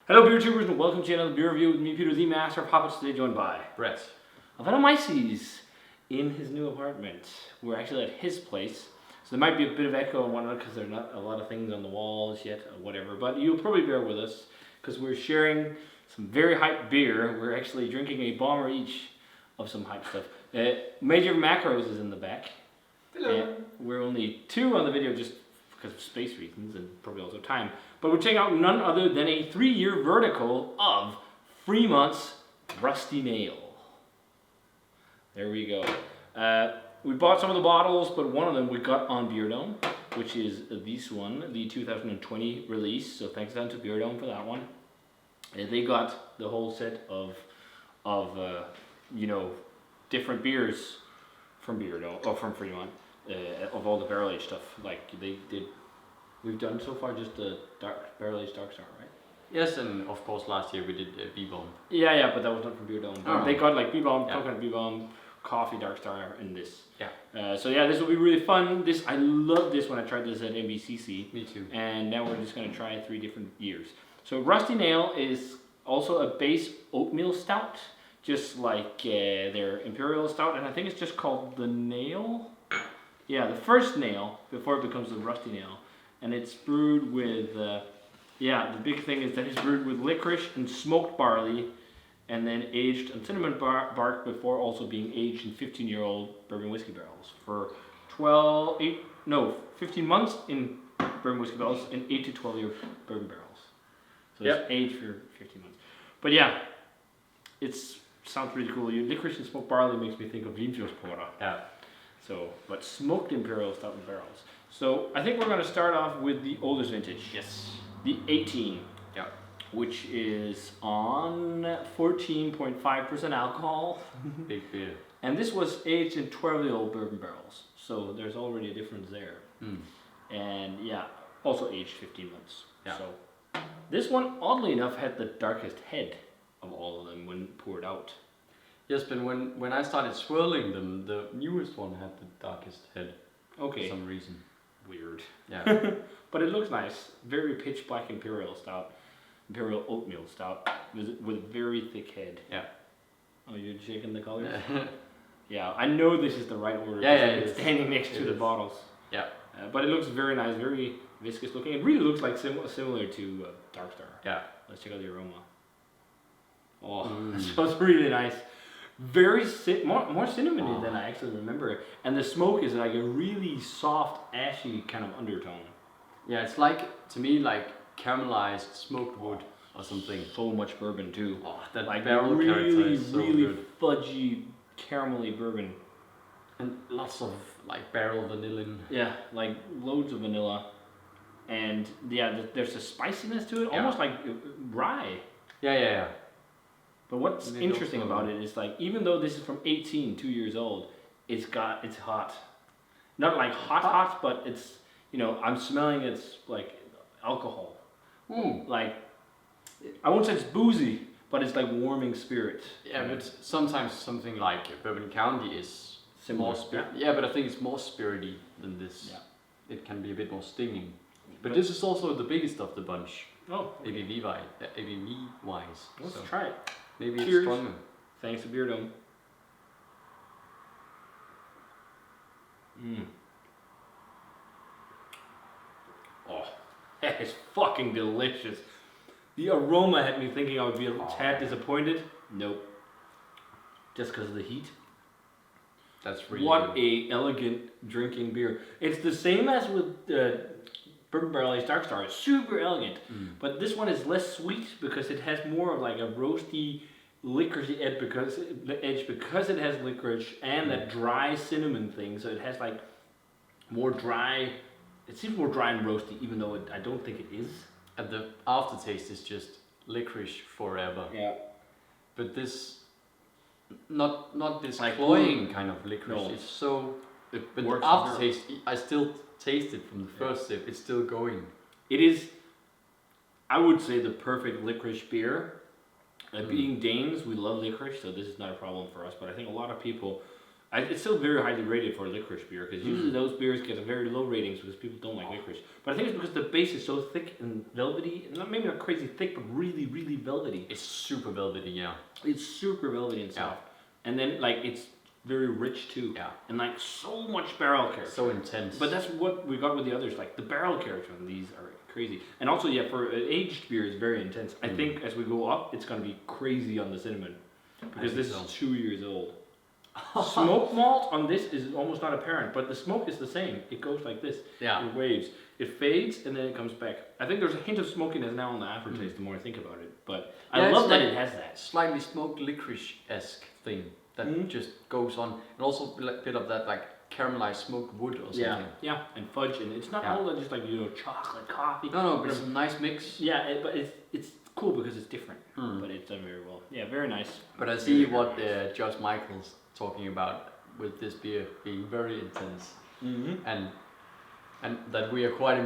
Hello beer tubers and welcome to another beer review with me, Peter the Master of Hobbits, today joined by Brett. Avanomyces in his new apartment. We're actually at his place, so there might be a bit of echo and whatnot because there are not a lot of things on the walls yet or whatever, but you'll probably bear with us because we're sharing some very hype beer. We're actually drinking a bomber each of some hype stuff. Major Macros is in the back. Hello. We're only two on the video just because of space reasons and probably also time. But we're checking out none other than a 3-year vertical of Fremont's Rusty Nail. There we go. We bought some of the bottles, but one of them we got on Beer Dome, which is this one, the 2020 release. So thanks down to Beer Dome for that one. They got the whole set of different beers from Beer Dome or from Fremont, of all the barrel aged stuff. Like they did. We've done so far just the barrel aged Dark Star, right? Yes, and of course last year we did B-Bomb. Yeah, but that was not from Beer Dome. Oh. They got like B-Bomb, Yeah. coconut B-Bomb, coffee Dark Star, and this. Yeah. So yeah, this will be really fun. I love this when I tried this at MBCC. Me too. And now we're just gonna try 3 different years. So Rusty Nail is also a base oatmeal stout, just like their Imperial stout, and I think it's just called the Nail. Yeah, the first Nail before it becomes the Rusty Nail. And it's brewed with, the big thing is that it's brewed with licorice and smoked barley, and then aged on cinnamon bark before also being aged in 15-year-old bourbon whiskey barrels for 15 months in bourbon whiskey barrels and 8 to 12-year bourbon barrels. So it's aged for 15 months. But yeah, sounds pretty cool. Licorice and smoked barley makes me think of Limfjordsporter. Yeah. So, but smoked Imperial stout in barrels. So I think we're going to start off with the oldest vintage. Yes. The 18. Yeah. Which is on 14.5% alcohol. Big beer. And this was aged in 12-year-old bourbon barrels. So there's already a difference there. Mm. And yeah, also aged 15 months. Yeah. So this one, oddly enough, had the darkest head of all of them when poured out. Yes, but when I started swirling them, the newest one had the darkest head. Okay. For some reason. Weird. Yeah. But it looks nice. Very pitch black Imperial stout. Imperial oatmeal stout with a very thick head. Yeah. Oh, you're shaking the colors? Yeah, I know this is the right order. Yeah, it's standing next to the bottles. Yeah. But it looks very nice, very viscous looking. It really looks like similar to Dark Star. Yeah. Let's check out the aroma. Oh, that smells really nice. Very more cinnamony than I actually remember. And the smoke is like a really soft, ashy kind of undertone. Yeah, it's like, to me, like caramelized smoked wood or something. So much bourbon too. Oh, that like barrel character really, is so really good. fudgy, caramelly bourbon. And lots of like barrel vanillin. Yeah, like loads of vanilla. And yeah, there's a spiciness to it, almost like rye. Yeah. But what's interesting about it is like, even though this is from 18, 2 years old, it's hot. Not like hot, but it's, I'm smelling it's like alcohol. Like, I won't say it's boozy, but it's like warming spirit. Yeah, but sometimes something like Bourbon County is Similar. more spirit. Yeah, but I think it's more spirity than this. Yeah. It can be a bit more stinging. But this is also the biggest of the bunch. Oh. ABV wise. Let's try it. Maybe Cheers. it's stronger. Thanks to Beer Dome. Oh, that is fucking delicious. The aroma had me thinking I would be a tad disappointed. Nope. Just because of the heat. That's really What good. a elegant drinking beer. It's the same as with Bourbon Barrel Aged Dark Star. It's super elegant. But this one is less sweet because it has more of like a roasty, licoricey edge because it has licorice and that dry cinnamon thing. So it has like more dry. It seems more dry and roasty, even though I don't think it is. And the aftertaste is just licorice forever. Yeah. But this, not this Like cloying kind of licorice. No. It's so. But the works aftertaste, I still taste it from the first sip. It's still going. It is, I would say, the perfect licorice beer. Being Danes, we love licorice, so this is not a problem for us. But I think a lot of people It's still very highly rated for a licorice beer because usually those beers get a very low ratings because people don't like licorice. But I think it's because the base is so thick and velvety, maybe not crazy thick, but really, really velvety. It's super velvety, yeah. It's super velvety and soft, and then like it's very rich too, and like so much barrel character. So intense. But that's what we got with the others. Like the barrel character on these are crazy, and also for an aged beer, it's very intense. I think as we go up, it's gonna be crazy on the cinnamon because this is 2 years old. Smoke malt on this is almost not apparent, but the smoke is the same. It goes like this. In waves. It fades and then it comes back. I think there's a hint of smokiness now on the aftertaste the more I think about it. But I love that it has that. Slightly smoked licorice-esque thing that just goes on. And also a bit of that like caramelized smoked wood or something. Yeah, and fudge. And it's not all that just like, chocolate, coffee. No, but it's a nice mix. Yeah, but it's cool because it's different. But it's done very well. Yeah, very nice. But I see what Josh Michael's talking about with this beer being very intense, and that we are quite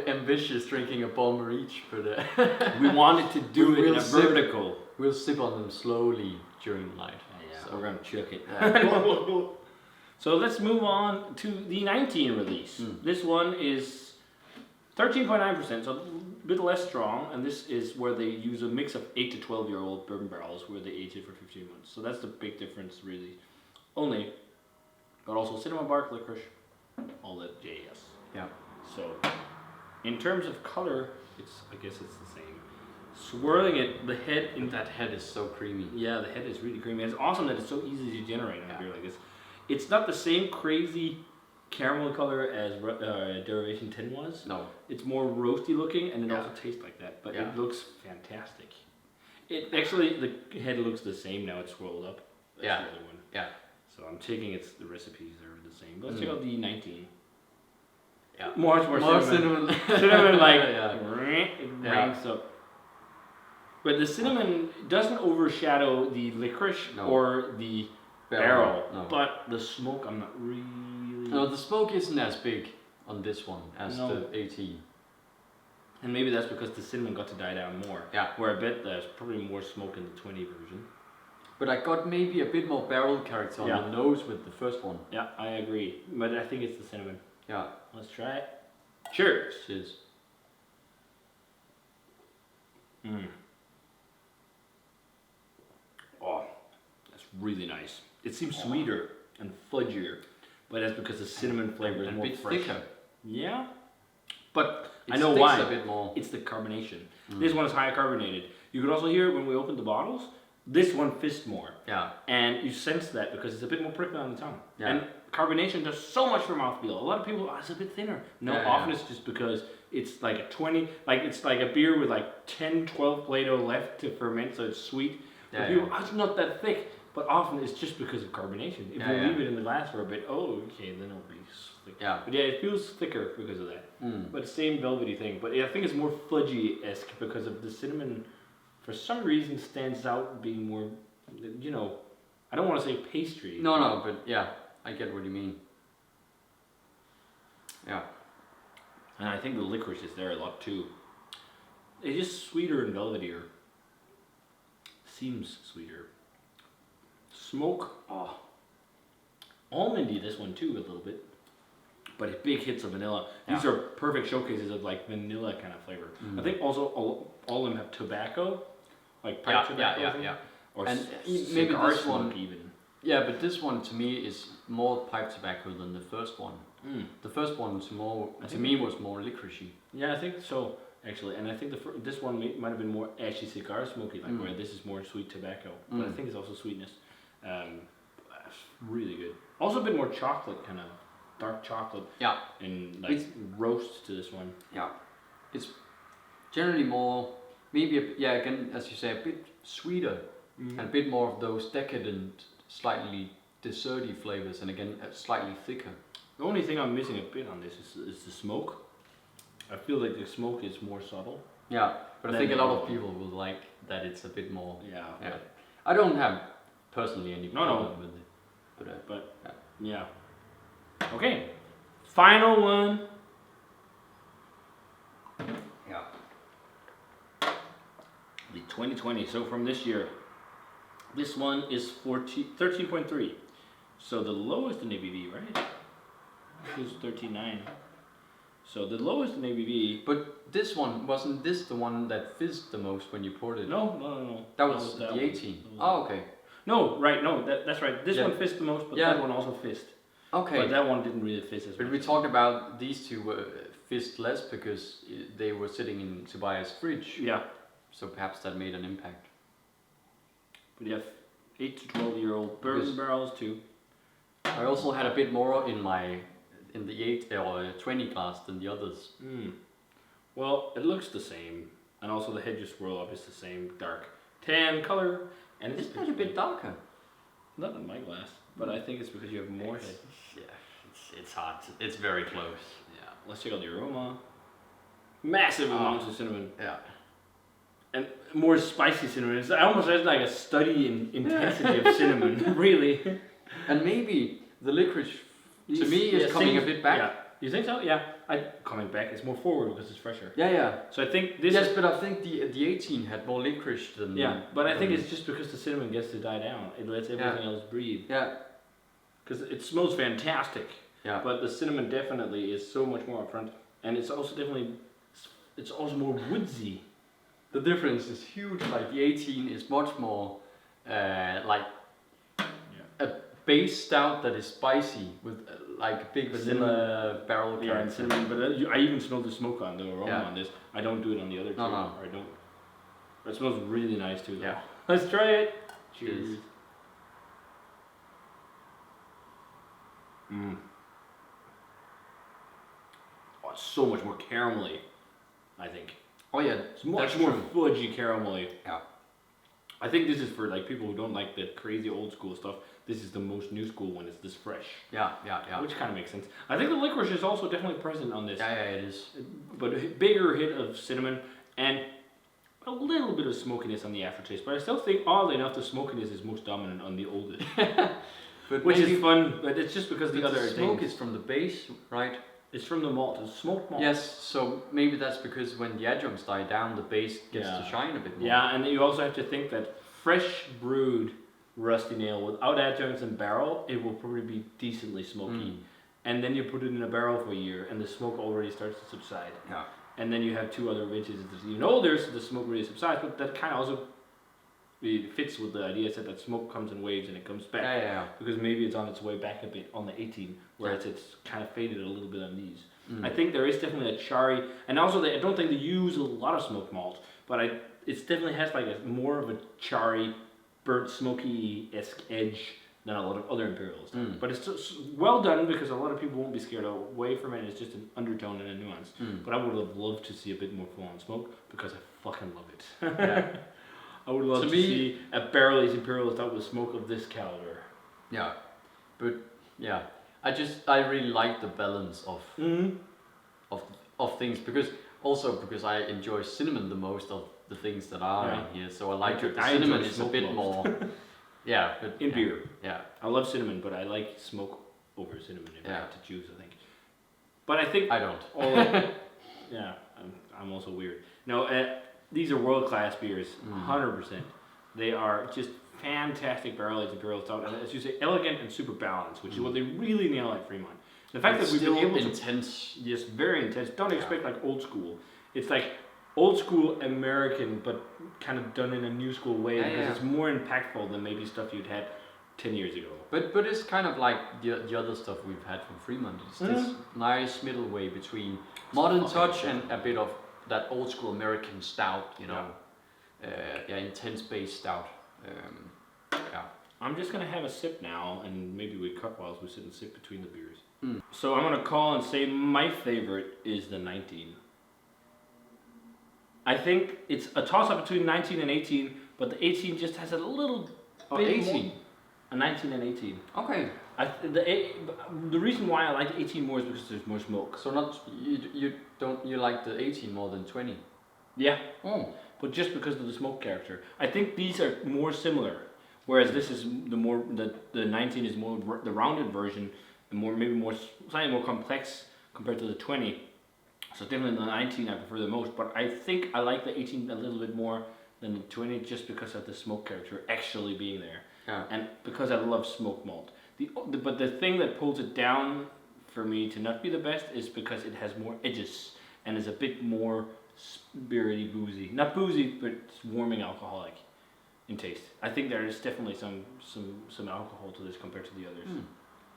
ambitious drinking a bomber each, but we wanted to do it in a vertical. We'll sip on them slowly during the night. So we're gonna chuck it. So let's move on to the 19 release. This one is 13.9%, so a bit less strong, and this is where they use a mix of 8 to 12-year-old bourbon barrels where they age it for 15 months. So that's the big difference, really. Only, but also cinnamon bark, licorice, all that JS. Yeah. So, in terms of color, I guess it's the same. Swirling it, the head that head is so creamy. Yeah, the head is really creamy. It's awesome that it's so easy to generate on a beer like this. It's not the same crazy caramel color as Derivation 10 was. No. It's more roasty looking, and it also tastes like that. But it looks fantastic. It actually, the head looks the same now. It's swirled up. That's the other one. Yeah. So I'm taking the recipes are the same. Let's check out the 19. Yeah. More cinnamon. Cinnamon like it ranks up. But the cinnamon doesn't overshadow the licorice or the barrel. No. But the smoke, I'm not really. No, the smoke isn't as big on this one as the 18. And maybe that's because the cinnamon got to die down more. Yeah. Where I bet there's probably more smoke in the 20 version. But I got maybe a bit more barrel character on the nose with the first one. Yeah, I agree. But I think it's the cinnamon. Yeah. Let's try it. Cheers. Cheers. Oh, that's really nice. It seems sweeter and fudgier, but that's because the cinnamon flavor is more a bit fresh. thicker. Yeah. But I know why. A bit more. It's the carbonation. This one is high carbonated. You could also hear it when we opened the bottles. This one fizzed more. Yeah. And you sense that because it's a bit more prickly on the tongue. Yeah. And carbonation does so much for mouthfeel. A lot of people, it's a bit thinner. No, often it's just because it's like a 20, like it's like a beer with like 10, 12 Play-Doh left to ferment, so it's sweet. Yeah, people, it's not that thick. But often it's just because of carbonation. If you leave it in the glass for a bit, then it'll be thick. Yeah. But it feels thicker because of that. But same velvety thing. But I think it's more fudgy-esque because of the cinnamon. For some reason, stands out being more, I don't want to say pastry. No, but I get what you mean. Yeah. And I think the licorice is there a lot too. It's just sweeter and velvetier. Seems sweeter. Smoke, almondy this one too a little bit, but big hits of vanilla. These are perfect showcases of like vanilla kind of flavor. I think also all of them have tobacco, like pipe tobacco. Or and maybe this one even. Yeah, but this one to me is more pipe tobacco than the first one. The first one to me was more licoricey. Yeah, I think so actually, and I think this one might have been more ashy cigar smoky, like where this is more sweet tobacco. But I think it's also sweetness. Really good. Also a bit more chocolate, kind of dark chocolate. Yeah. And like roast to this one. Yeah. It's generally more, maybe again as you say, a bit sweeter and a bit more of those decadent, slightly desserty flavors, and again slightly thicker. The only thing I'm missing a bit on this is the smoke. I feel like the smoke is more subtle. Yeah, but I think a lot of people will like that it's a bit more. Yeah. I don't have personally any problem with it. But yeah. Okay. Final one. Yeah. The 2020. So from this year, this one is 13.3. So the lowest in ABV, right? It was 13.9. So the lowest in ABV. But this one, wasn't this the one that fizzed the most when you poured it? No. That was the 18. Oh, okay. No, right, no, that's right. This one fizzed the most, but that one also fizzed. Okay. But that one didn't really fizz as much. But we talked about these two fizzed less because they were sitting in Tobias' fridge. Yeah. So perhaps that made an impact. But you have 8 to 12-year-old bourbon barrels too. I also had a bit more in the 8 or 20 glass than the others. Well, it looks the same, and also the hedges swirl up is the same dark tan color, and it's Isn't it a bit darker? Not in my glass, but I think it's because you have more head. Yeah, it's hot. It's very close. Yeah, let's check out the aroma. Massive amounts of cinnamon. Yeah. And more spicy cinnamon. It's almost like a study in intensity of cinnamon, really. And maybe the licorice, to me, is coming a bit back. Yeah. You think so? Yeah. Coming back. It's more forward because it's fresher. Yeah. So I think this. Yes, but I think the 18 had more licorice than. Yeah, but I think it's just because the cinnamon gets to die down. It lets everything else breathe. Yeah. Because it smells fantastic. Yeah. But the cinnamon definitely is so much more upfront, and it's also it's also more woodsy. The difference is huge. Like the 18 is much more like a base stout that is spicy with like a big vanilla barrel character. Yeah, and cinnamon. But I even smell the smoke on the aroma on this. I don't do it on the other two. No. Or I don't. But it smells really nice too. Though. Yeah. Let's try it. Cheers. Oh, it's so much more caramelly, I think. Oh yeah, It's much more fudgy caramelly. Yeah. I think this is for like people who don't like the crazy old school stuff. This is the most new school one. It's this fresh. Yeah. Which kind of makes sense. I think the licorice is also definitely present on this. Yeah, it is. But a bigger hit of cinnamon and a little bit of smokiness on the aftertaste. But I still think, oddly enough, the smokiness is most dominant on the oldest. Which is fun, but it's just because the other smoke is from the base, right? It's from the malt, the smoked malt. Yes, so maybe that's because when the adjuncts die down, the base gets to shine a bit more. Yeah, and you also have to think that fresh brewed rusty nail without adjuncts and barrel, it will probably be decently smoky. And then you put it in a barrel for a year, and the smoke already starts to subside. Yeah. And then you have 2 other vintages that's even older, so the smoke really subsides, but that kind of also fits with the idea that smoke comes in waves and it comes back. Yeah. Because maybe it's on its way back a bit on the 18, whereas it's kind of faded a little bit on these. I think there is definitely a charry, and also I don't think they use a lot of smoked malt, but it definitely has like a more of a charry, burnt smoky-esque edge than a lot of other Imperials. But it's well done because a lot of people won't be scared away from it. It's just an undertone and a nuance. But I would have loved to see a bit more full-on smoke because I fucking love it. Yeah. I would love to see a barrel-aged Imperial stout with smoke of this caliber. Yeah, but yeah, I really like the balance of things because I enjoy cinnamon the most of the things that are in here. So I like that the cinnamon is a bit more. Yeah, but in beer. Yeah, I love cinnamon, but I like smoke over cinnamon if I have to choose. I think. But I think I don't. Yeah, I'm also weird. No. These are world-class beers, 100%. They are just fantastic barrel-aged Imperial stout, and as you say, elegant and super balanced, which is what they really nail at Fremont. The fact that we've been able to intense. Yes, very intense. Don't expect like old school. It's like old school American, but kind of done in a new school way because it's more impactful than maybe stuff you'd had 10 years ago. But it's kind of like the other stuff we've had from Fremont. It's this nice middle way between modern touch and a bit of that old school American stout, intense base stout. I'm just gonna have a sip now, and maybe we cut while we sit and sip between the beers. So I'm gonna call and say my favorite is the 19. I think it's a toss-up between 19 and 18, but the 18 just has a little bit 18. more. A 19 and 18. Okay. The reason why I like 18 more is because there's more smoke. So you like the 18 more than 20? Yeah. Oh. But just because of the smoke character. I think these are more similar. Whereas this is the 19 is more the rounded version and slightly more complex compared to the 20. So definitely the 19 I prefer the most, but I think I like the 18 a little bit more than the 20 just because of the smoke character actually being there. Yeah. And because I love smoked malt. But the thing that pulls it down for me to not be the best is because it has more edges and is a bit more spirity, boozy. Not boozy, but warming alcoholic in taste. I think there is definitely some alcohol to this compared to the others.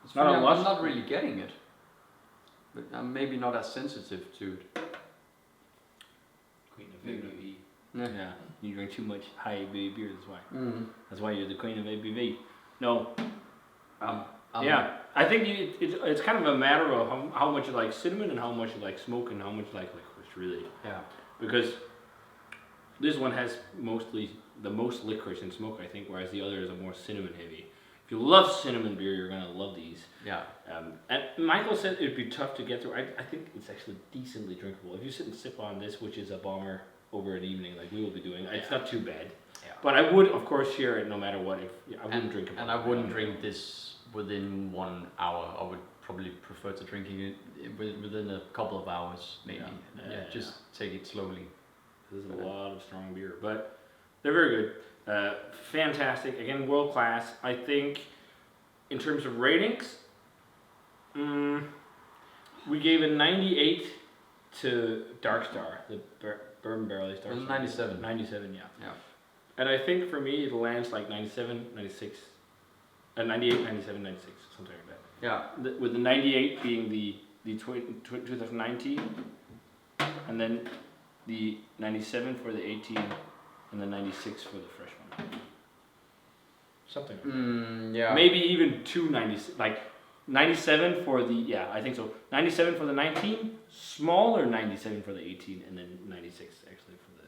It's Not funny, a lot. I'm not really getting it, but I'm maybe not as sensitive to it. Queen of ABV. Yeah. Yeah, you drink too much high ABV beer. That's why. Mm. That's why you're the queen of ABV. No. Um, Yeah, I think it's kind of a matter of how much you like cinnamon and how much you like smoke and how much you like licorice, really. Yeah. Because this one has the most licorice and smoke, I think, whereas the others are more cinnamon heavy. If you love cinnamon beer, you're gonna love these. Yeah. And Michael said it'd be tough to get through. I think it's actually decently drinkable. If you sit and sip on this, which is a bomber over an evening like we will be doing, it's not too bad. Yeah. But I would, of course, share it no matter what. I wouldn't drink it. And I wouldn't drink this within 1 hour. I would probably prefer to drinking it within a couple of hours, maybe. Just take it slowly. This is a lot of strong beer, but they're very good. Fantastic. Again, world class. I think in terms of ratings, we gave a 98 to Dark Star, the Bourbon Barrel Aged Dark Star. 97. 97, yeah. Yeah. And I think for me it lands like 97, 96, 98, 97, 96, something like that. Yeah. With the 98 being the 2019, and then the 97 for the 18, and the 96 for the fresh one. Something like that. Yeah. Maybe even 296, like 97 for the, I think so. 97 for the 19, smaller 97 for the 18, and then 96 actually for the,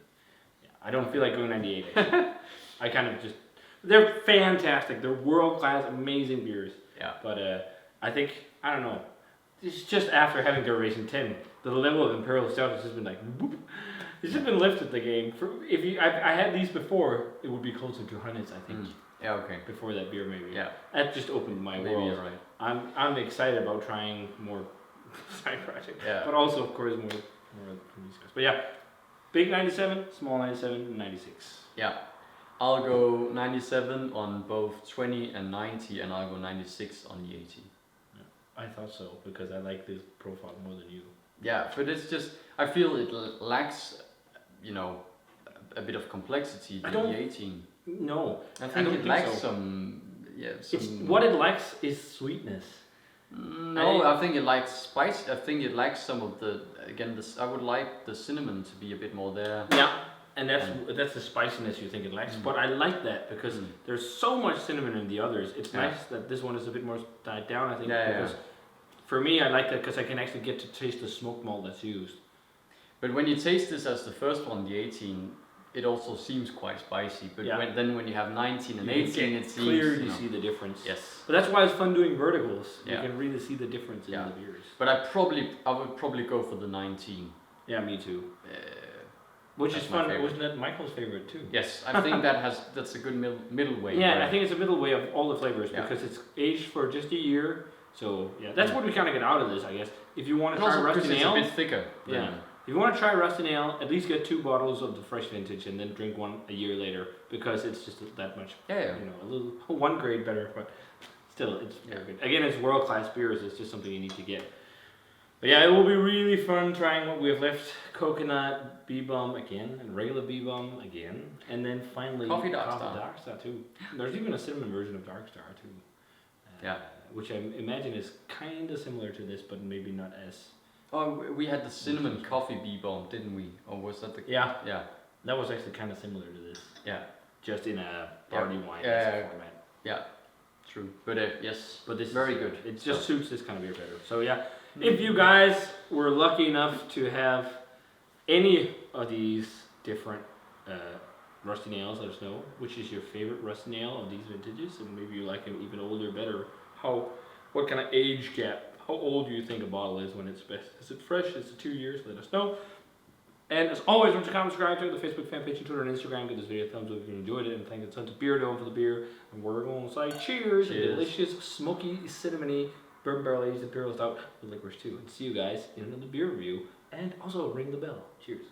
I don't feel like going 98 actually. I kind of just, they're fantastic. They're world class, amazing beers. Yeah. But I think, I don't know, it's just after having Duration 10, the level of Imperial Stout has just been like, whoop. It's just been lifted the game. I had these before, it would be closer to Hunnits, I think. Yeah, okay. Before that beer, maybe. Yeah. That just opened my Maybe world. you're right. I'm excited about trying more side projects. Yeah. But also, of course, more from these guys. But yeah, big 97, small 97, and 96. Yeah. I'll go 97 on both 20 and 90, and I'll go 96 on the 80. Yeah. I thought so, because I like this profile more than you. Yeah, but it's just, I feel it lacks, a bit of complexity to the 18. No, I think it lacks so. What it lacks is sweetness. No, I think it lacks spice. I think it lacks some of the, I would like the cinnamon to be a bit more there. Yeah, and that's the spiciness you think it lacks. But I like that because there's so much cinnamon in the others. It's nice that this one is a bit more died down, I think. Because for me, I like that because I can actually get to taste the smoke malt that's used. But when you taste this as the first one, the 18, it also seems quite spicy. But when you have 19 and 18, it seems clearly see the difference. Yes. But that's why it's fun doing verticals. You can really see the difference in the beers. But I would probably go for the 19. Yeah, me too. Which is fun. Wasn't that Michael's favorite too? Yes, I think that's a good middle way. Yeah, I think it's a middle way of all the flavors because it's aged for just a year. So that's what we kind of get out of this, I guess. If you want to try Rusty Nail, it's a bit thicker. Yeah. If you want to try Rusty Nail, at least get 2 bottles of the fresh vintage and then drink one a year later because it's just that much. Yeah. A little 1 grade better, but still, it's very good. Again, it's world class beers. It's just something you need to get. But yeah, it will be really fun trying what we have left. Coconut B-Bomb again, and regular B-Bomb again, and then finally Coffee Dark Star too. There's even a cinnamon version of Dark Star too. Which I imagine is kind of similar to this, but maybe not as... Oh, we had the cinnamon coffee B-Bomb, didn't we? Or was that the... Yeah. That was actually kind of similar to this. Yeah. Just in a party wine format. Yeah, true. But yes, but this very good. It just suits this kind of beer better. So yeah, if you guys were lucky enough to have any of these different Rusty Nails, let us know which is your favorite Rusty Nail of these vintages, and maybe you like them even older, better. What kind of age gap? How old do you think a bottle is when it's best? Is it fresh? Is it 2 years? Let us know. And as always, remember to comment, subscribe to the Facebook fan page, and Twitter, and Instagram. Give this video a thumbs up if you enjoyed it, and thank the tons of Beardo for the beer. And we're going to say cheers. A delicious, smoky, cinnamony, bourbon barrel aged Imperial Stout with licorice too. And see you guys in another beer review. And also ring the bell. Cheers.